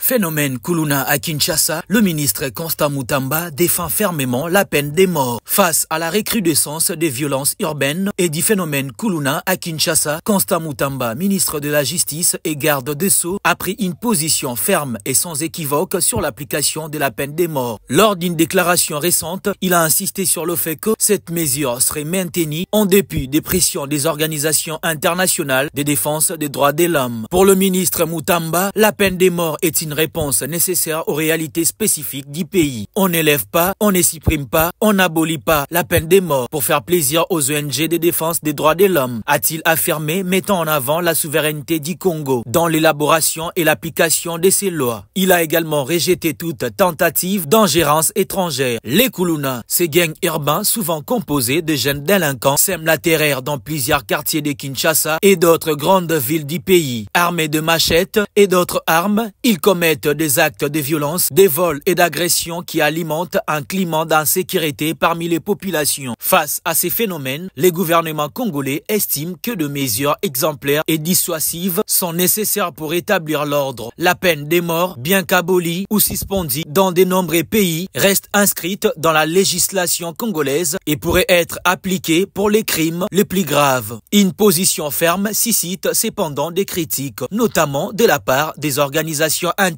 Phénomène Kuluna à Kinshasa, le ministre Constant Mutamba défend fermement la peine des morts. Face à la recrudescence des violences urbaines et du phénomène Kuluna à Kinshasa, Constant Mutamba, ministre de la Justice et garde des Sceaux, a pris une position ferme et sans équivoque sur l'application de la peine des morts. Lors d'une déclaration récente, il a insisté sur le fait que cette mesure serait maintenue en dépit des pressions des organisations internationales de défense des droits de l'homme. Pour le ministre Mutamba, la peine des morts est une réponse nécessaire aux réalités spécifiques du pays. On n'élève pas, on ne supprime pas, on n'abolit pas la peine des morts pour faire plaisir aux ONG de défense des droits de l'homme, a-t-il affirmé, mettant en avant la souveraineté du Congo dans l'élaboration et l'application de ces lois. Il a également rejeté toute tentative d'ingérence étrangère. Les Kuluna, ces gangs urbains souvent composés de jeunes délinquants, sèment la terreur dans plusieurs quartiers de Kinshasa et d'autres grandes villes du pays. Armés de machettes et d'autres armes, ils commettent des actes de violence, des vols et d'agressions qui alimentent un climat d'insécurité parmi les populations. Face à ces phénomènes, les gouvernements congolais estiment que de mesures exemplaires et dissuasives sont nécessaires pour établir l'ordre. La peine des morts, bien qu'abolie ou suspendue dans de nombreux pays, reste inscrite dans la législation congolaise et pourrait être appliquée pour les crimes les plus graves. Une position ferme suscite cependant des critiques, notamment de la part des organisations internationales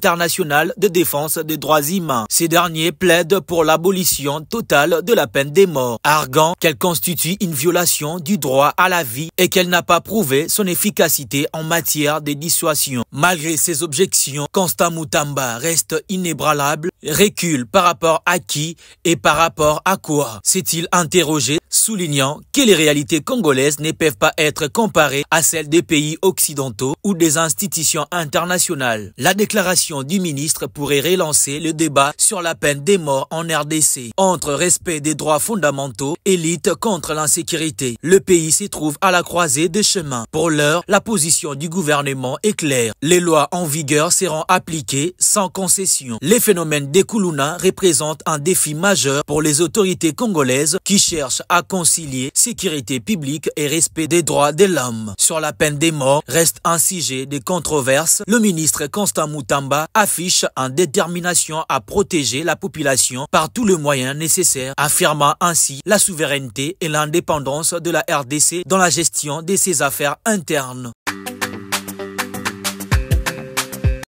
de défense des droits humains. Ces derniers plaident pour l'abolition totale de la peine des morts, arguant qu'elle constitue une violation du droit à la vie et qu'elle n'a pas prouvé son efficacité en matière de dissuasion. Malgré ces objections, Constant Mutamba reste inébranlable, recule par rapport à qui et par rapport à quoi, s'est-il interrogé, soulignant que les réalités congolaises ne peuvent pas être comparées à celles des pays occidentaux ou des institutions internationales. La déclaration du ministre pourrait relancer le débat sur la peine des morts en RDC. Entre respect des droits fondamentaux et lutte contre l'insécurité, le pays se trouve à la croisée des chemins. Pour l'heure, la position du gouvernement est claire. Les lois en vigueur seront appliquées sans concession. Les phénomènes des Kuluna représentent un défi majeur pour les autorités congolaises qui cherchent à concilier sécurité publique et respect des droits de l'homme. Sur la peine des morts reste un sujet de controverse. Le ministre Constant Mutamba affiche une détermination à protéger la population par tous les moyens nécessaires, affirmant ainsi la souveraineté et l'indépendance de la RDC dans la gestion de ses affaires internes.